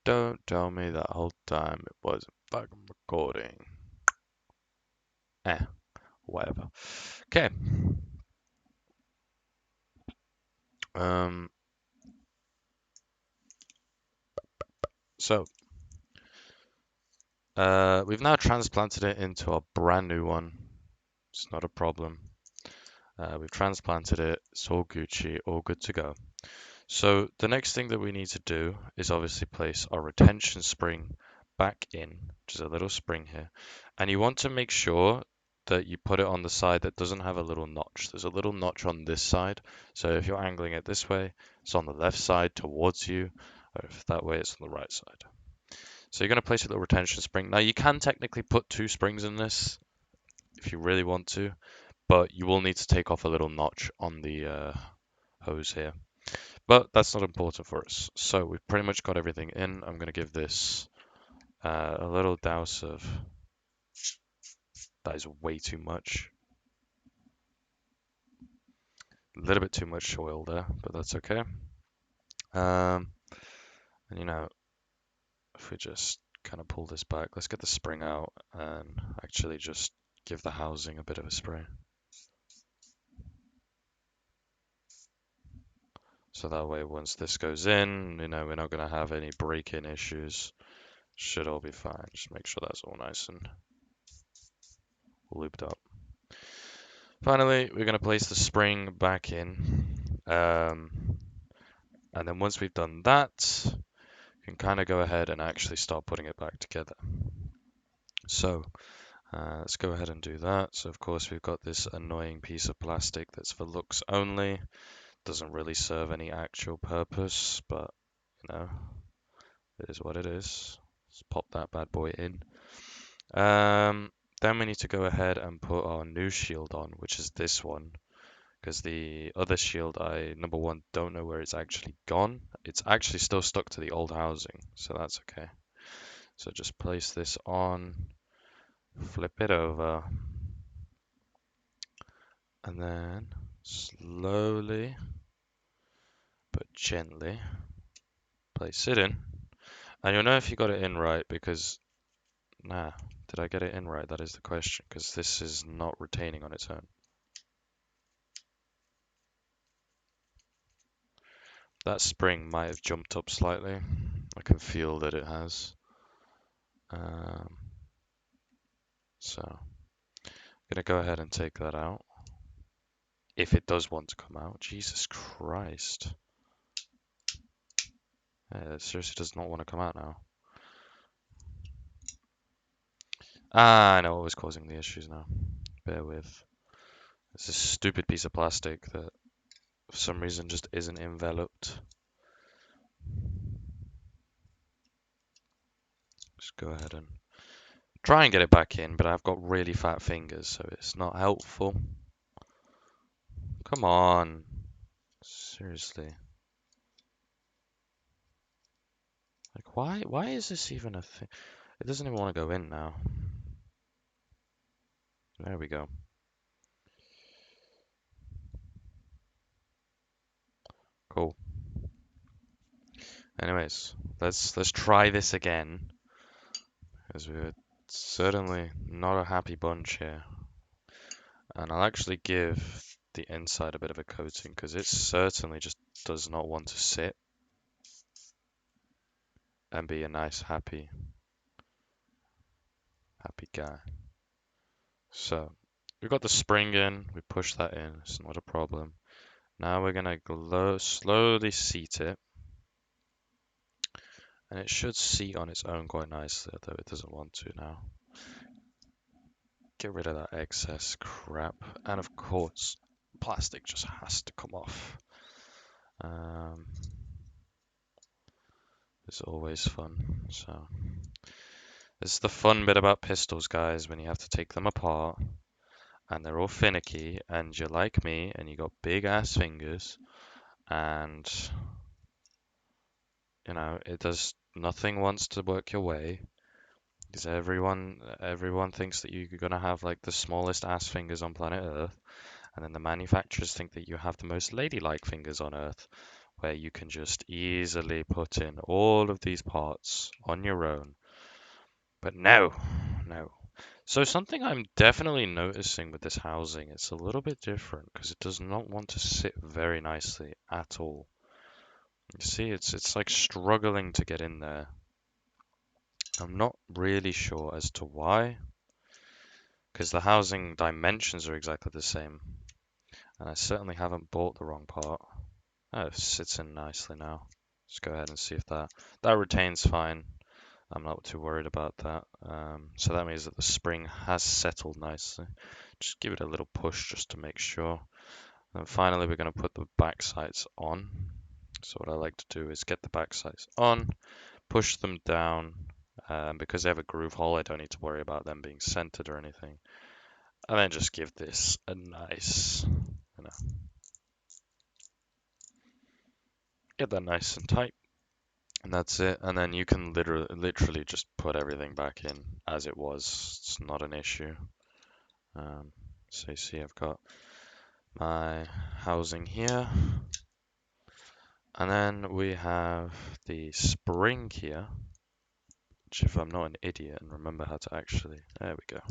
Don't tell me that whole time it wasn't fucking recording. Whatever. Okay. Um. So, we've now transplanted it into a brand new one. It's not a problem. We've transplanted it. It's all Gucci, all good to go. So the next thing that we need to do is obviously place our retention spring back in, which is a little spring here. And you want to make sure that you put it on the side that doesn't have a little notch. There's a little notch on this side. So if you're angling it this way, it's on the left side towards you, or if that way, it's on the right side. So you're going to place a little retention spring. Now you can technically put two springs in this if you really want to, but you will need to take off a little notch on the hose here. But that's not important for us. So we've pretty much got everything in. I'm going to give this a little douse of... That is way too much. A little bit too much oil there, but that's okay. And you know, if we just kind of pull this back, let's get the spring out and actually just give the housing a bit of a spray. So that way, once this goes in, you know, we're not going to have any break-in issues. Should all be fine. Just make sure that's all nice and looped up. Finally, we're going to place the spring back in. And then once we've done that, you can kind of go ahead and actually start putting it back together. So let's go ahead and do that. So of course we've got this annoying piece of plastic that's for looks only. Doesn't really serve any actual purpose, but you know, it is what it is. Let's pop that bad boy in. Then we need to go ahead and put our new shield on, which is this one. Because the other shield, number one, don't know where it's actually gone. It's actually still stuck to the old housing, so that's okay. So just place this on, flip it over, and then slowly but gently place it in. And you'll know if you got it in right because, did I get it in right? That is the question, because this is not retaining on its own. That spring might have jumped up slightly. I can feel that it has. So I'm gonna go ahead and take that out. If it does want to come out. Jesus Christ. Yeah, it seriously does not want to come out now. I know what was causing the issues now. Bear with. It's this stupid piece of plastic that for some reason just isn't enveloped. Just go ahead and try and get it back in, but I've got really fat fingers, so it's not helpful. Come on. Seriously. Like, why is this even a thing? It doesn't even want to go in now. There we go. Cool. Anyways, let's try this again, because we're certainly not a happy bunch here. And I'll actually give the inside a bit of a coating, because it certainly just does not want to sit and be a nice happy guy. So we've got the spring in, we push that in, it's not a problem. Now we're gonna slowly seat it. And it should seat on its own quite nicely, although it doesn't want to now. Get rid of that excess crap. And of course, plastic just has to come off. It's always fun. So this is the fun bit about pistols, guys, when you have to take them apart and they're all finicky and you're like me and you got big ass fingers and you know, it does nothing wants to work your way. Because everyone thinks that you're gonna have like the smallest ass fingers on planet Earth, and then the manufacturers think that you have the most ladylike fingers on Earth, where you can just easily put in all of these parts on your own. But no, no. So something I'm definitely noticing with this housing, it's a little bit different because it does not want to sit very nicely at all. You see, it's like struggling to get in there. I'm not really sure as to why, because the housing dimensions are exactly the same, and I certainly haven't bought the wrong part. Oh, it sits in nicely now. Let's go ahead and see if that retains fine. I'm not too worried about that. So that means that the spring has settled nicely. Just give it a little push just to make sure. And finally, we're going to put the back sights on. So what I like to do is get the back sights on, push them down. Because they have a groove hole, I don't need to worry about them being centered or anything. And then just give this a nice, get that nice and tight. And that's it. And then you can literally just put everything back in as it was. It's not an issue. So you see I've got my housing here. And then we have the spring here, which if I'm not an idiot and remember how to actually, there we go.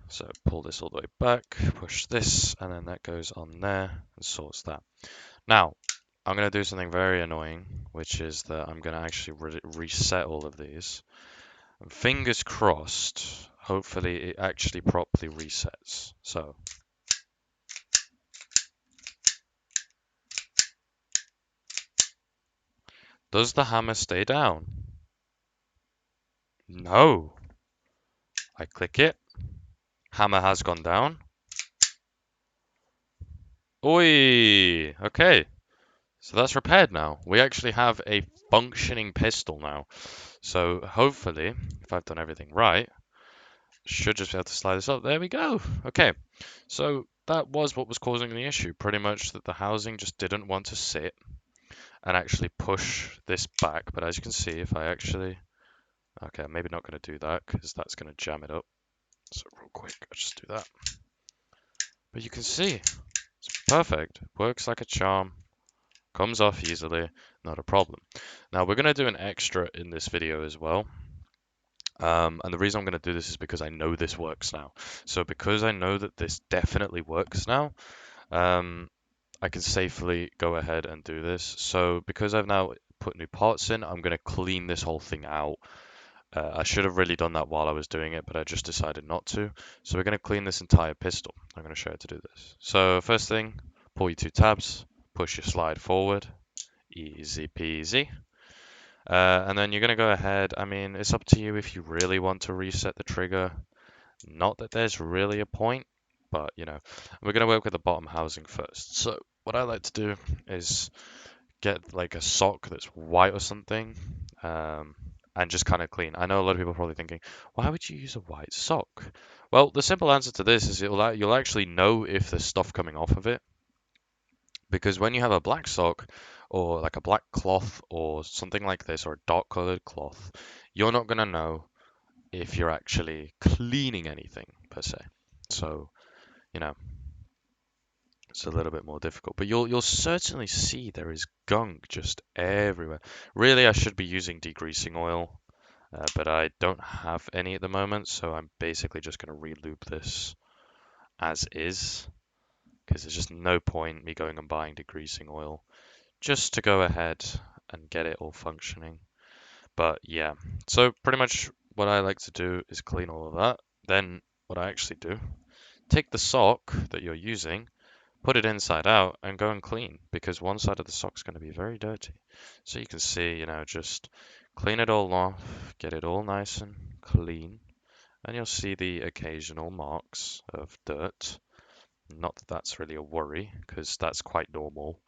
So pull this all the way back, push this, and then that goes on there and sorts that. Now, I'm going to do something very annoying, which is that I'm going to actually reset all of these. And fingers crossed, hopefully it actually properly resets. So, does the hammer stay down? No. I click it. Hammer has gone down. Oi! Okay. So that's repaired now. We actually have a functioning pistol now. So hopefully, if I've done everything right, should just be able to slide this up. There we go. Okay. So that was what was causing the issue. Pretty much that the housing just didn't want to sit and actually push this back. But as you can see, if I actually... Okay, I'm maybe not going to do that because that's going to jam it up. So real quick, I'll just do that. But you can see, it's perfect. Works like a charm. Comes off easily, not a problem. Now we're going to do an extra in this video as well. And the reason I'm going to do this is because I know this works now. So because I know that this definitely works now, I can safely go ahead and do this. So because I've now put new parts in, I'm going to clean this whole thing out. I should have really done that while I was doing it, but I just decided not to. So we're going to clean this entire pistol. I'm going to show you how to do this. So first thing, pull your two tabs, push your slide forward, easy peasy. And then you're going to go ahead. I mean, it's up to you if you really want to reset the trigger. Not that there's really a point, but you know, we're going to work with the bottom housing first. So what I like to do is get like a sock that's white or something, and just kind of clean. I know a lot of people are probably thinking, why would you use a white sock? Well, the simple answer to this is you'll actually know if there's stuff coming off of it. Because when you have a black sock or like a black cloth or something like this or a dark colored cloth, you're not going to know if you're actually cleaning anything per se. So, you know, it's a little bit more difficult, but you'll certainly see there is gunk just everywhere. Really, I should be using degreasing oil, but I don't have any at the moment, so I'm basically just going to re-lube this as is, because there's just no point me going and buying degreasing oil just to go ahead and get it all functioning. But yeah, so pretty much what I like to do is clean all of that. Then what I actually do, take the sock that you're using, put it inside out and go and clean, because one side of the sock's going to be very dirty. So you can see, you know, just clean it all off, get it all nice and clean, and you'll see the occasional marks of dirt. Not that that's really a worry, because that's quite normal.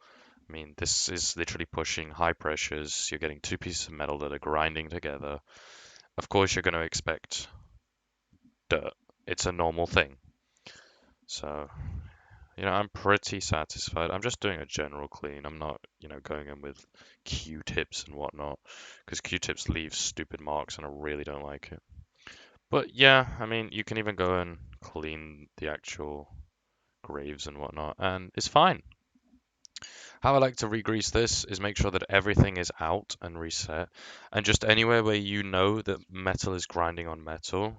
I mean, this is literally pushing high pressures. You're getting two pieces of metal that are grinding together. Of course, you're going to expect dirt. It's a normal thing. So, you know, I'm pretty satisfied. I'm just doing a general clean. I'm not, you know, going in with Q-tips and whatnot, because Q-tips leave stupid marks and I really don't like it. But yeah, I mean, you can even go and clean the actual graves and whatnot, and it's fine. How I like to re-grease this is make sure that everything is out and reset. And just anywhere where you know that metal is grinding on metal,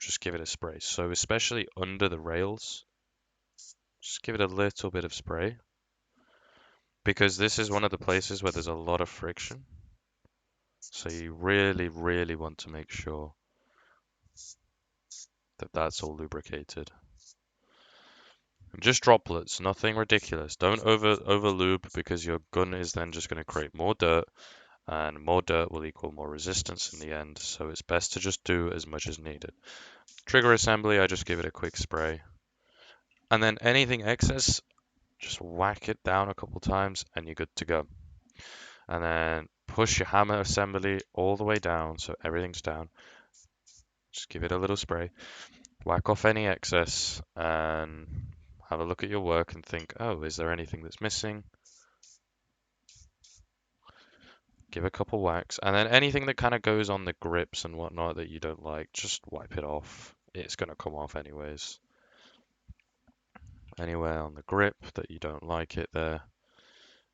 just give it a spray. So especially under the rails, just give it a little bit of spray because this is one of the places where there's a lot of friction. So you really, really want to make sure that that's all lubricated. And just droplets, nothing ridiculous. Don't over lube because your gun is then just going to create more dirt, and more dirt will equal more resistance in the end. So it's best to just do as much as needed. Trigger assembly, I just give it a quick spray. And then anything excess, just whack it down a couple times and you're good to go. And then push your hammer assembly all the way down so everything's down. Just give it a little spray. Whack off any excess and have a look at your work and think, oh, is there anything that's missing? Give a couple whacks, and then anything that kind of goes on the grips and whatnot that you don't like, just wipe it off. It's going to come off anyways. Anywhere on the grip that you don't like it there,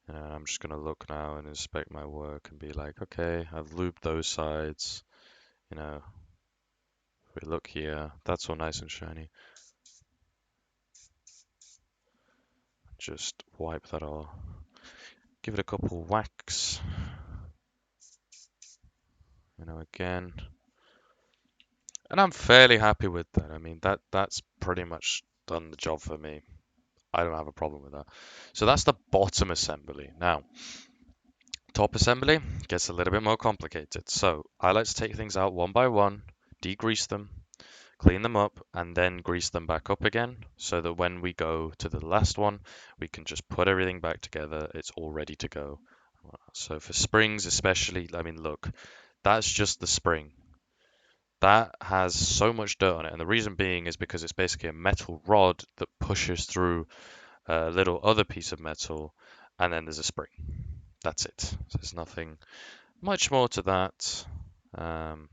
I'm just going to look now and inspect my work and be like, okay, I've lubed those sides. If we look here, that's all nice and shiny. Just wipe that off. Give it a couple whacks. Again. And I'm fairly happy with that. I mean, that's pretty much done the job for me. I don't have a problem with that. So that's the bottom assembly. Now, top assembly gets a little bit more complicated. So I like to take things out one by one, degrease them, clean them up, and then grease them back up again so that when we go to the last one, we can just put everything back together. It's all ready to go. So for springs especially, I mean, look, that's just the spring. That has so much dirt on it, and the reason being is because it's basically a metal rod that pushes through a little other piece of metal, and then there's a spring. That's it. So there's nothing much more to that. Um,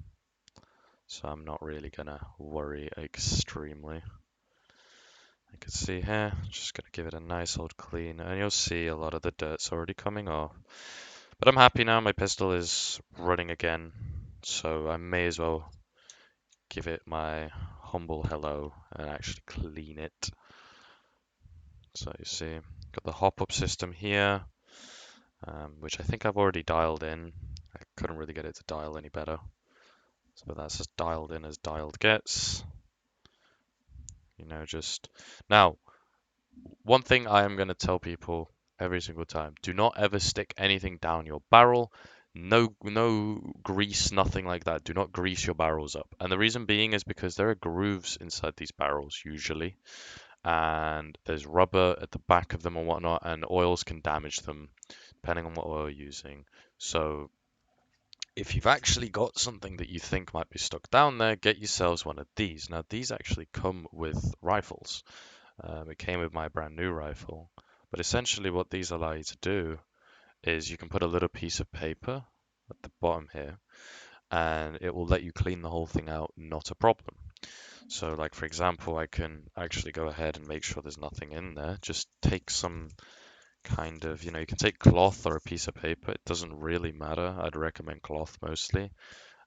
so I'm not really gonna worry extremely. You can see here, just gonna give it a nice old clean, and you'll see a lot of the dirt's already coming off. But I'm happy now, my pistol is running again, so I may as well give it my humble hello and actually clean it. So you see, got the hop-up system here, which I think I've already dialed in. I couldn't really get it to dial any better. So that's as dialed in as dialed gets. Just now, one thing I am going to tell people every single time: do not ever stick anything down your barrel. No grease, nothing like that. Do not grease your barrels up. And the reason being is because there are grooves inside these barrels usually, and there's rubber at the back of them and whatnot, and oils can damage them depending on what oil you're using. So if you've actually got something that you think might be stuck down there, get yourselves one of these. Now, these actually come with rifles. It came with my brand new rifle. But essentially what these allow you to do is you can put a little piece of paper at the bottom here, and it will let you clean the whole thing out, not a problem. So like, for example, I can actually go ahead and make sure there's nothing in there. Just take some kind of, you can take cloth or a piece of paper. It doesn't really matter. I'd recommend cloth mostly.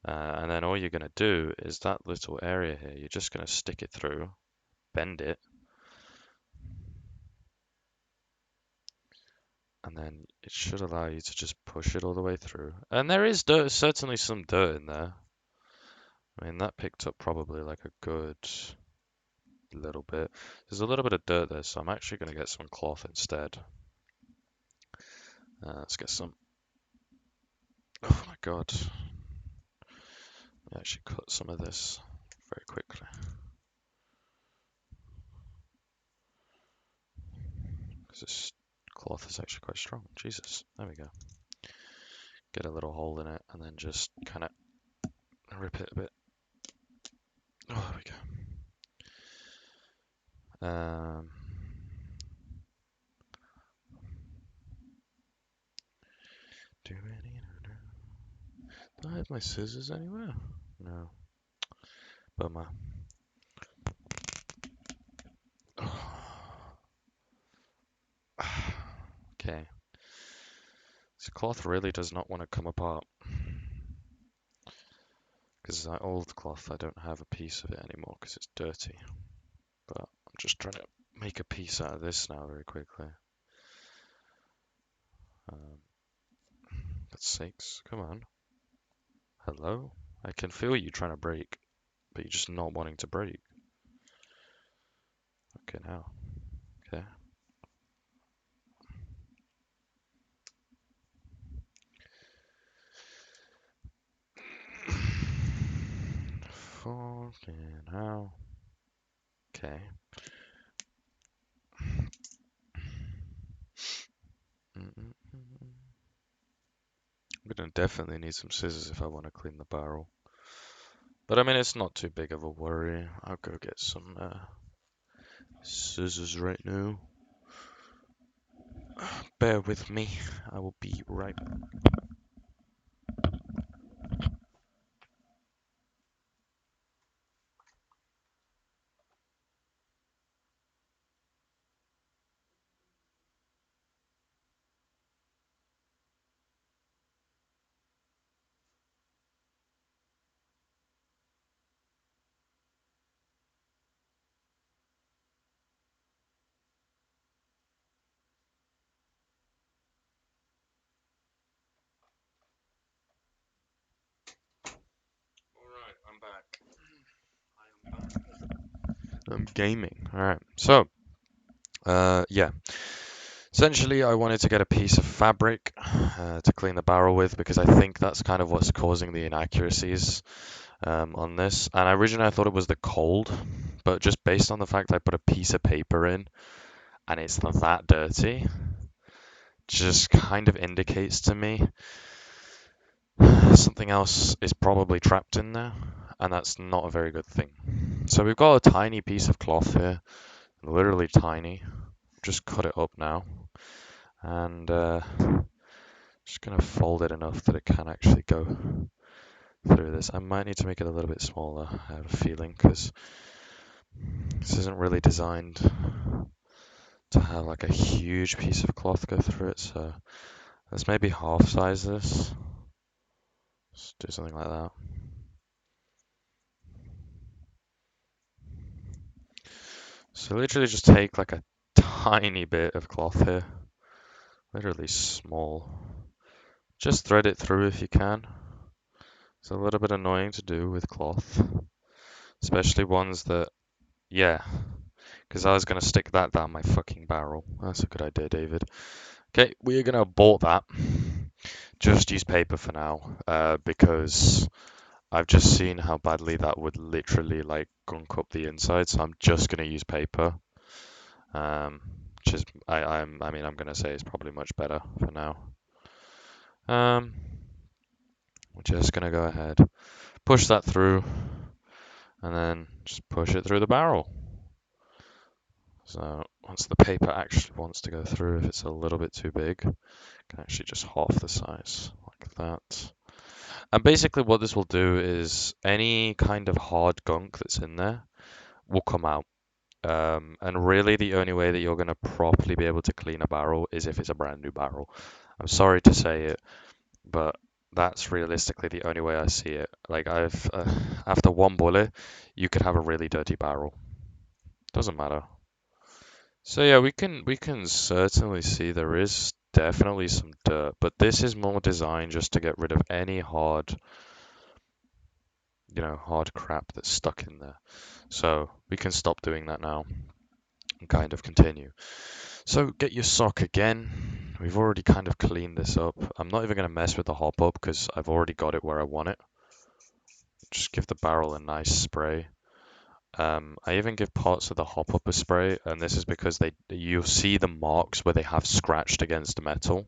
And then all you're going to do is that little area here, you're just going to stick it through, bend it, and then it should allow you to just push it all the way through. And there is dirt, certainly some dirt in there. I mean, that picked up probably like a good little bit. There's a little bit of dirt there, so I'm actually going to get some cloth instead. Let's get some. Oh my god. Let me actually cut some of this very quickly. Because this cloth is actually quite strong. Jesus. There we go. Get a little hole in it and then just kind of rip it a bit. Oh, there we go. Do I have my scissors anywhere? No. Bummer. Okay, This cloth really does not want to come apart. Because that old cloth, I don't have a piece of it anymore because it's dirty. But I'm just trying to make a piece out of this now very quickly. For sakes, come on. Hello? I can feel you trying to break, but you're just not wanting to break. Okay, now. Okay. Fucking hell. Okay. I'm gonna definitely need some scissors if I want to clean the barrel. But I mean, it's not too big of a worry. I'll go get some scissors right now. Bear with me. I will be right back. Alright, I'm back. I'm gaming. Alright, so, yeah. Essentially, I wanted to get a piece of fabric to clean the barrel with because I think that's kind of what's causing the inaccuracies on this. And originally I thought it was the cold, but just based on the fact I put a piece of paper in and it's that dirty, just kind of indicates to me something else is probably trapped in there, and that's not a very good thing. So we've got a tiny piece of cloth here, literally tiny. Just cut it up now, and just gonna fold it enough that it can actually go through this. I might need to make it a little bit smaller, I have a feeling, because this isn't really designed to have like a huge piece of cloth go through it, so let's maybe half size this. Let's do something like that. So literally just take like a tiny bit of cloth here, literally small. Just thread it through if you can. It's a little bit annoying to do with cloth, especially ones that, yeah, because I was going to stick that down my fucking barrel. That's a good idea, David. Okay, we are going to abort that. Just use paper for now, because I've just seen how badly that would literally like gunk up the inside, so I'm just going to use paper. Which is, I mean, I'm going to say it's probably much better for now. We're just going to go ahead, push that through, and then just push it through the barrel. So once the paper actually wants to go through, if it's a little bit too big, I can actually just half the size like that. And basically what this will do is any kind of hard gunk that's in there will come out. And really the only way that you're going to properly be able to clean a barrel is if it's a brand new barrel. I'm sorry to say it, but that's realistically the only way I see it. Like after one bullet, you could have a really dirty barrel. Doesn't matter. So yeah, we can certainly see there is definitely some dirt, but this is more designed just to get rid of any hard, hard crap that's stuck in there. So we can stop doing that now and kind of continue. So get your sock again. We've already kind of cleaned this up. I'm not even going to mess with the hop up because I've already got it where I want it. Just give the barrel a nice spray. I even give parts of the hop up a spray, and this is because you'll see the marks where they have scratched against the metal,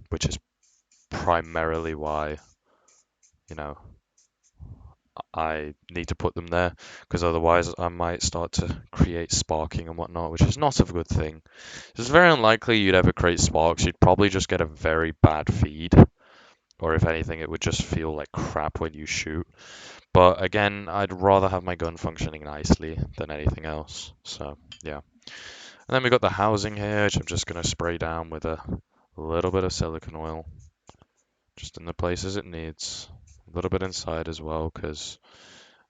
which is primarily why, you know, I need to put them there, because otherwise I might start to create sparking and whatnot, which is not a good thing. It's very unlikely you'd ever create sparks. You'd probably just get a very bad feed, or if anything, it would just feel like crap when you shoot. But again, I'd rather have my gun functioning nicely than anything else. So, yeah. And then we've got the housing here, which I'm just going to spray down with a A little bit of silicone oil, just in the places it needs. A little bit inside as well, because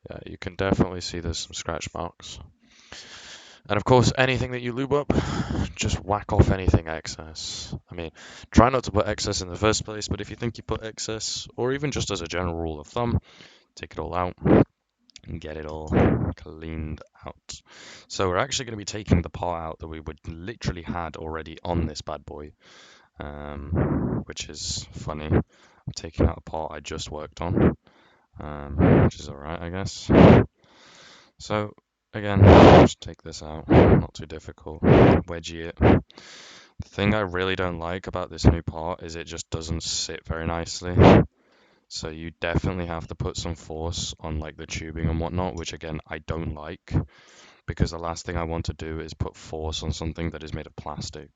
yeah, you can definitely see there's some scratch marks. And of course, anything that you lube up, just whack off anything excess. I mean, try not to put excess in the first place, but if you think you put excess, or even just as a general rule of thumb, take it all out and get it all cleaned out. So we're actually going to be taking the part out that we would literally had already on this bad boy, which is funny. I'm taking out a part I just worked on, which is alright, I guess. So again, just take this out, not too difficult, wedgie it. The thing I really don't like about this new part is it just doesn't sit very nicely. So you definitely have to put some force on like the tubing and whatnot, which again, I don't like, because the last thing I want to do is put force on something that is made of plastic.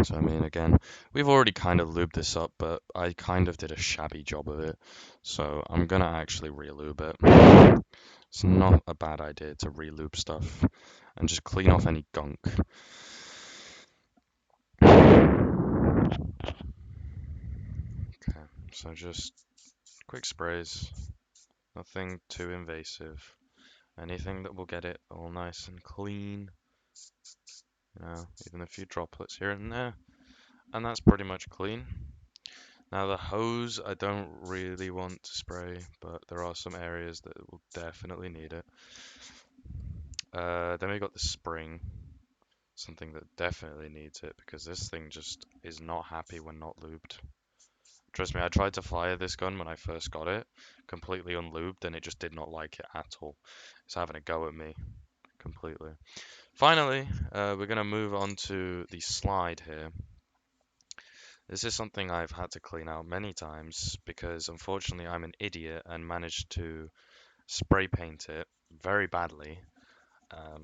So I mean, again, we've already kind of lubed this up, but I kind of did a shabby job of it. So I'm gonna actually re-lube it. It's not a bad idea to re-lube stuff and just clean off any gunk. Okay, so just quick sprays, nothing too invasive. Anything that will get it all nice and clean. You know, even a few droplets here and there. And that's pretty much clean. Now the hose, I don't really want to spray, but there are some areas that will definitely need it. Then we got the spring, something that definitely needs it because this thing just is not happy when not lubed. Trust me, I tried to fire this gun when I first got it, completely unlubed, and it just did not like it at all. It's having a go at me completely. Finally, we're going to move on to the slide here. This is something I've had to clean out many times because unfortunately I'm an idiot and managed to spray paint it very badly,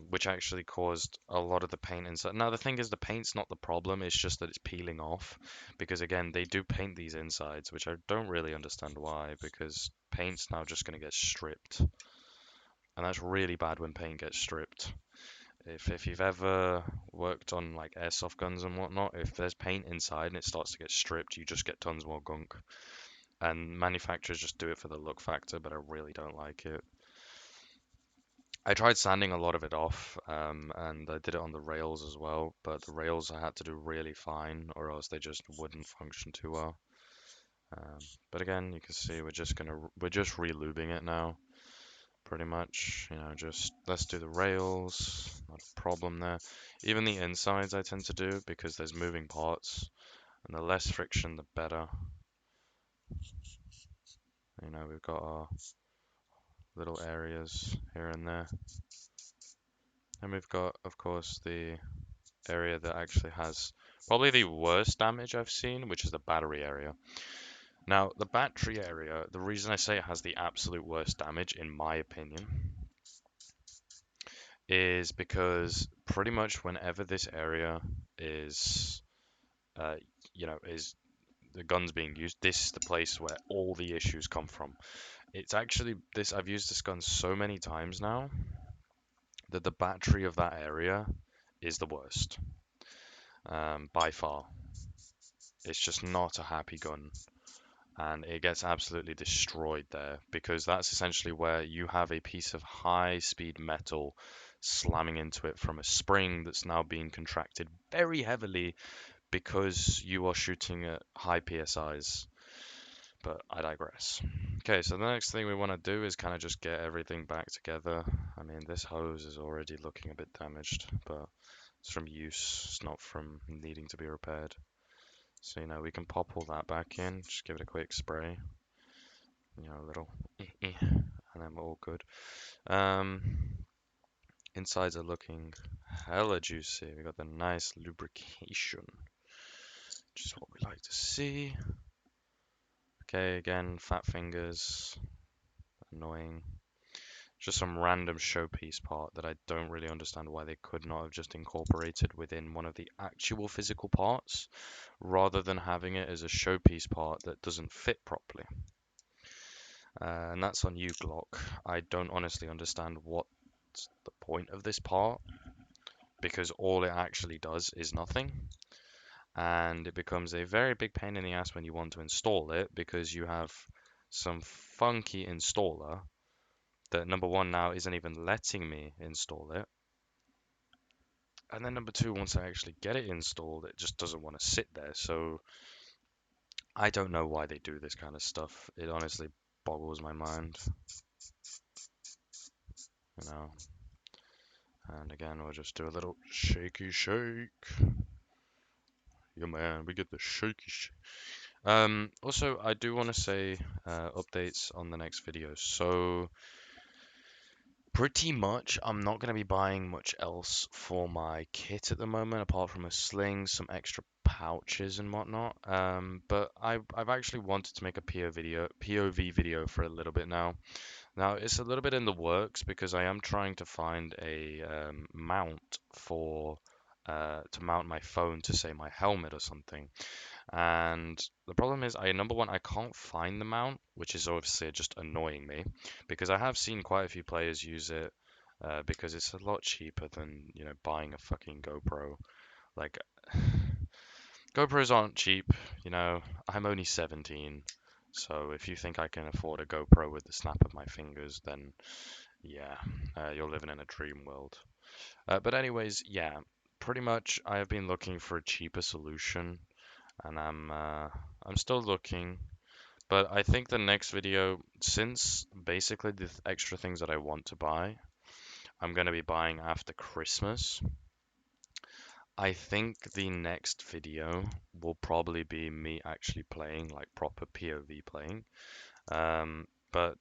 which actually caused a lot of the paint inside. Now the thing is, the paint's not the problem, it's just that it's peeling off, because again, they do paint these insides, which I don't really understand why, because paint's now just going to get stripped. And that's really bad when paint gets stripped. If you've ever worked on like airsoft guns and whatnot, if there's paint inside and it starts to get stripped, you just get tons more gunk. And manufacturers just do it for the look factor, but I really don't like it. I tried sanding a lot of it off, and I did it on the rails as well, but the rails I had to do really fine, or else they just wouldn't function too well. But again, you can see we're just re-lubing it now, pretty much. You know, just let's do the rails, not a problem there. Even the insides I tend to do because there's moving parts, and the less friction, the better. You know, we've got our little areas here and there. And we've got, of course, the area that actually has probably the worst damage I've seen, which is the battery area. Now, the battery area, the reason I say it has the absolute worst damage, in my opinion, is because pretty much whenever this area is, you know, is the gun's being used, this is the place where all the issues come from. It's actually this, I've used this gun so many times now that the battery of that area is the worst, by far. It's just not a happy gun, and it gets absolutely destroyed there because that's essentially where you have a piece of high-speed metal slamming into it from a spring that's now being contracted very heavily because you are shooting at high PSIs. But I digress. Okay, so the next thing we want to do is kind of just get everything back together. I mean, this hose is already looking a bit damaged, but it's from use, it's not from needing to be repaired. So, you know, we can pop all that back in, just give it a quick spray. You know, a little and then we're all good. Insides are looking hella juicy. We got the nice lubrication, which is what we like to see. Okay, again, fat fingers, annoying. Just some random showpiece part that I don't really understand why they could not have just incorporated within one of the actual physical parts, rather than having it as a showpiece part that doesn't fit properly. And that's on you, Glock. I don't honestly understand what's the point of this part, because all it actually does is nothing. and it becomes a very big pain in the ass when you want to install it because you have some funky installer that number one now isn't even letting me install it. And then number two, once I actually get it installed, it just doesn't want to sit there. So I don't know why they do this kind of stuff. It honestly boggles my mind, you know. And again, we'll just do a little shaky shake. Yeah, man, we get the shaky shake. Also, I do want to say updates on the next video. So pretty much, I'm not going to be buying much else for my kit at the moment, apart from a sling, some extra pouches and whatnot. But I've actually wanted to make a POV video for a little bit now. Now it's a little bit in the works because I am trying to find a mount for to mount my phone to say my helmet or something. And the problem is, number one, I can't find the mount, which is obviously just annoying me because I have seen quite a few players use it because it's a lot cheaper than, buying a fucking GoPro. Like, GoPros aren't cheap, I'm only 17, so if you think I can afford a GoPro with the snap of my fingers, then yeah, you're living in a dream world. But anyways, yeah, pretty much I have been looking for a cheaper solution and I'm still looking, but I think the next video, since basically the extra things that I want to buy, I'm gonna be buying after Christmas. I think the next video will probably be me actually playing, like proper POV playing. But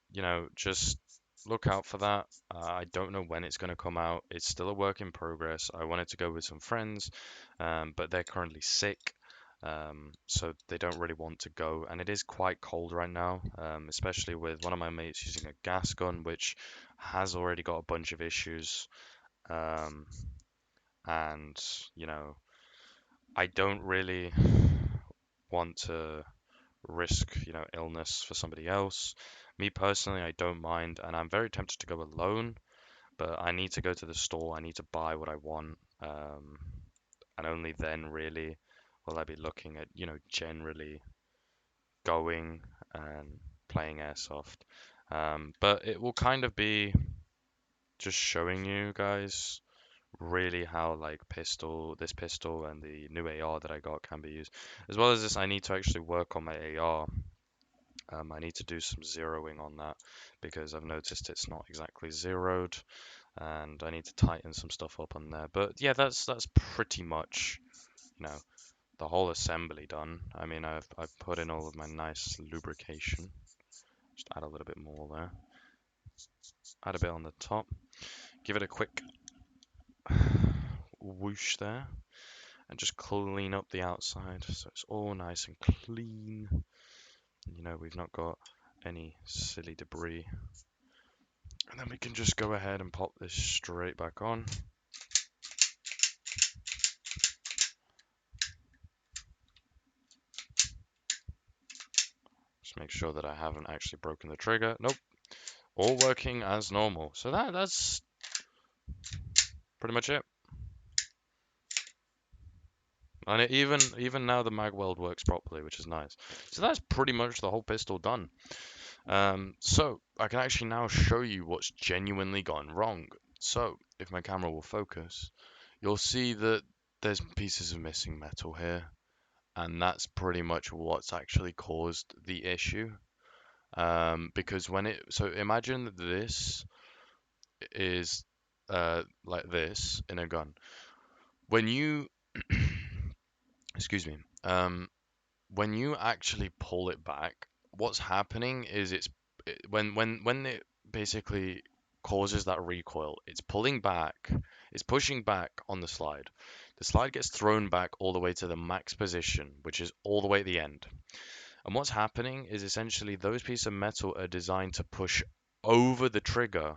just look out for that. I don't know when it's going to come out. It's still a work in progress. I wanted to go with some friends, but they're currently sick, so they don't really want to go. And it is quite cold right now, especially with one of my mates using a gas gun, which has already got a bunch of issues. Um, and I don't really want to risk, illness for somebody else. Me personally, I don't mind, and I'm very tempted to go alone, but I need to go to the store. I need to buy what I want, and only then really will I be looking at, generally going and playing airsoft. But it will kind of be just showing you guys really how like this pistol and the new AR that I got can be used. As well as this, I need to actually work on my AR. I need to do some zeroing on that because I've noticed it's not exactly zeroed, and I need to tighten some stuff up on there. But yeah, that's pretty much, the whole assembly done. I mean, I've put in all of my nice lubrication. Just add a little bit more there. Add a bit on the top. Give it a quick whoosh there, and just clean up the outside so it's all nice and clean. We've not got any silly debris. And then we can just go ahead and pop this straight back on. Just make sure that I haven't actually broken the trigger. Nope, all working as normal. So that's pretty much it. And even now the mag weld works properly, which is nice. So that's pretty much the whole pistol done. So I can actually now show you what's genuinely gone wrong. So if my camera will focus, you'll see that there's pieces of missing metal here, and that's pretty much what's actually caused the issue. Because so imagine that this is like this in a gun. When you, excuse me, when you actually pull it back, what's happening is when it basically causes that recoil, it's pulling back, it's pushing back on the slide. The slide gets thrown back all the way to the max position, which is all the way at the end. And what's happening is essentially those pieces of metal are designed to push over the trigger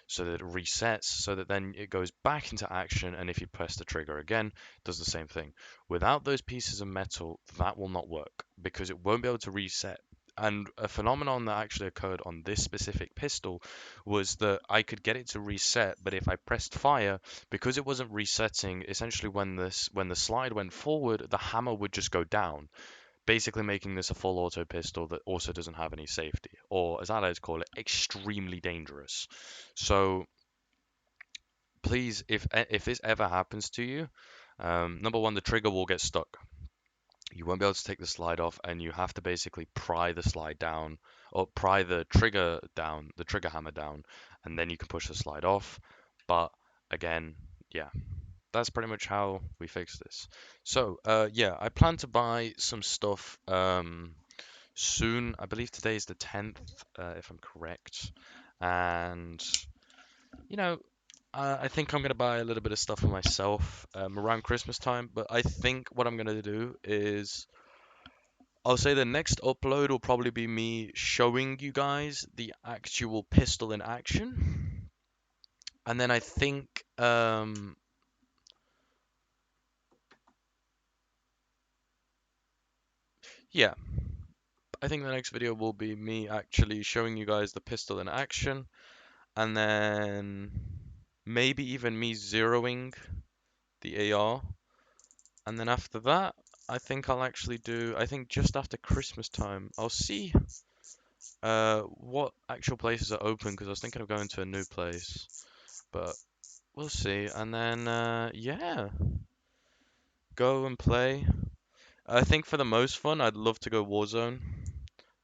so that it resets, so that then it goes back into action, and if you press the trigger again, it does the same thing. Without those pieces of metal, that will not work because it won't be able to reset And a phenomenon that actually occurred on this specific pistol was that I could get it to reset, but if I pressed fire, because it wasn't resetting, essentially when the slide went forward, the hammer would just go down, basically making this a full auto pistol that also doesn't have any safety, or as allies call it, extremely dangerous. So please, if this ever happens to you, number one, the trigger will get stuck. You won't be able to take the slide off, and you have to basically pry the slide down or pry the trigger down, the trigger hammer down, and then you can push the slide off. But again, yeah, that's pretty much how we fix this. So, yeah, I plan to buy some stuff soon. I believe today is the 10th, if I'm correct. And, you know, I think I'm going to buy a little bit of stuff for myself around Christmas time. But I think what I'm going to do is I'll say the next upload will probably be me showing you guys the actual pistol in action. And then I think, yeah, I think the next video will be me actually showing you guys the pistol in action. And then maybe even me zeroing the AR. And then after that, I think I'll actually do, I think just after Christmas time, I'll see what actual places are open because I was thinking of going to a new place. But we'll see. And then, yeah, go and play. I think for the most fun, I'd love to go Warzone.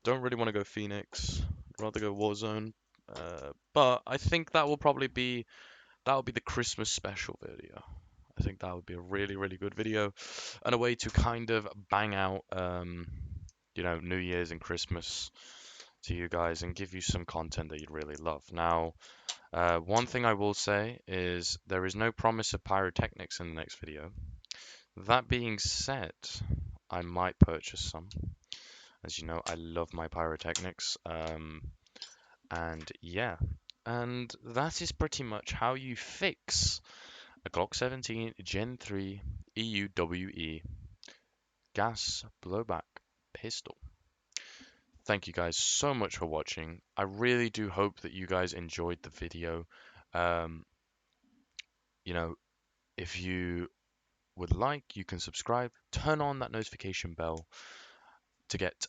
Don't really want to go Phoenix. I'd rather go Warzone. But I think that will be the Christmas special video. I think that would be a really, really good video and a way to kind of bang out, New Year's and Christmas to you guys and give you some content that you'd really love. Now, one thing I will say is there is no promise of pyrotechnics in the next video. That being said, I might purchase some. As you know, I love my pyrotechnics. And yeah, and that is pretty much how you fix a Glock 17 Gen 3 EU WE gas blowback pistol. Thank you guys so much for watching. I really do hope that you guys enjoyed the video. Um, you know, if you would like, you can subscribe, turn on that notification bell to get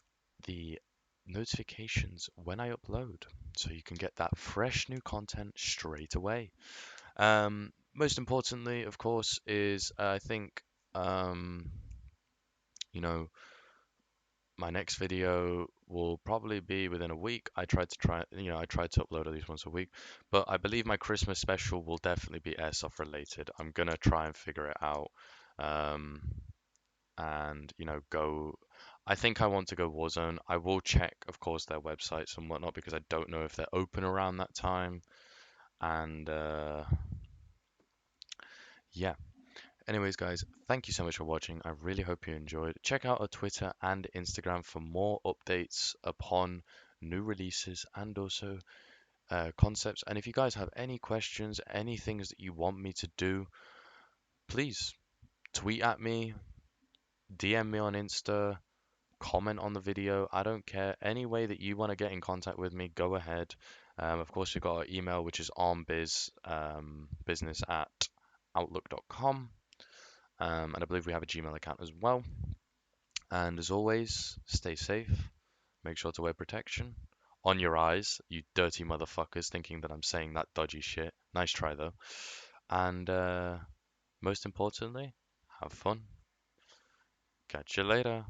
the notifications when I upload so you can get that fresh new content straight away. Most importantly, of course, is I think, um, you know, my next video will probably be within a week. I tried to upload at least once a week, but I believe my Christmas special will definitely be airsoft related. I'm gonna try and figure it out. Um, and go. I think I want to go Warzone. I will check, of course, their websites and whatnot because I don't know if they're open around that time. And yeah. Anyways, guys, thank you so much for watching. I really hope you enjoyed. Check out our Twitter and Instagram for more updates upon new releases and also concepts. And if you guys have any questions, any things that you want me to do, please tweet at me, DM me on Insta, comment on the video. I don't care. Any way that you want to get in contact with me, go ahead. Of course, we've got our email, which is onbiz, business at outlook.com. And I believe we have a Gmail account as well. And as always, stay safe. Make sure to wear protection. On your eyes, you dirty motherfuckers, thinking that I'm saying that dodgy shit. Nice try, though. And most importantly, have fun. Catch you later.